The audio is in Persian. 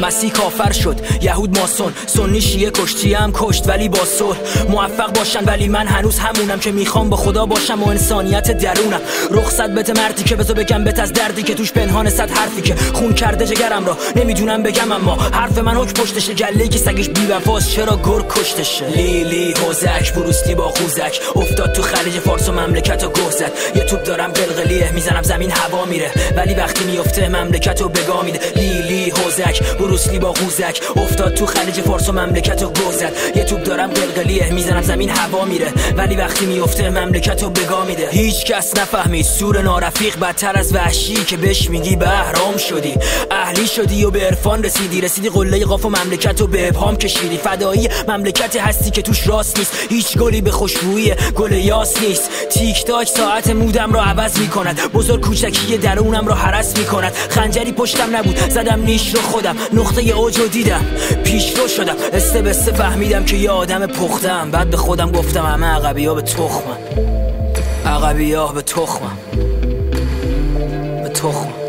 مسیح کافر شد، یهود ماسون، سنی شیعه کشتی هم کشت ولی با صلح. موفق باشن ولی من هنوز همونم که میخوام با خدا باشم و انسانیت درونم. رخصت بده مردی که بذار بگم بهت از دردی که توش پنهان صد حرفی که خون کرده جگرم را نمیدونم بگم، اما حرف من حکم پشتشه. گله‌ای که سگش بی‌وفاست چرا گرگ کشتشه. لیلی حوزک بروسلی با خوزک افتاد تو خلیج فارس و مملکتو گه زد. یه توپ دارم قلقلیه میزنم زمین هوا میره، ولی وقتی میفته مملکتو بگا میده. لیلی حوزک بروسلی با خوزک افتاد تو خلیج فارس و مملکتو گه زد. یه توپ دارم قلقلیه میزنم زمین هوا میره، ولی وقتی میفته مملکتو بگا میده. هیچ کس نفهمید سور نارفیق بدتر از وحشی که بهش میگی بهرام شدی. اهلی شدی و به عرفان رسیدی قله قاف و مملکتو به ابهام کشیدی. فدایی مملکتی هستی که توش راست نیست، هیچ گلی به خوشبویی گل یاس نیست. تیک تاک ساعت مودم رو عوض میکند، بزرگ کوچکی درونم رو هرس میکند. خنجری پشتم نبود زدم نیش رو خودم، نقطه اوج رو دیدم پیشرو شدم. استه بسته فهمیدم که یه آدم پختم، بعد به خودم گفتم همه عقبی‌ها به تخمم، عقبی‌ها به تخمم، به تخمم.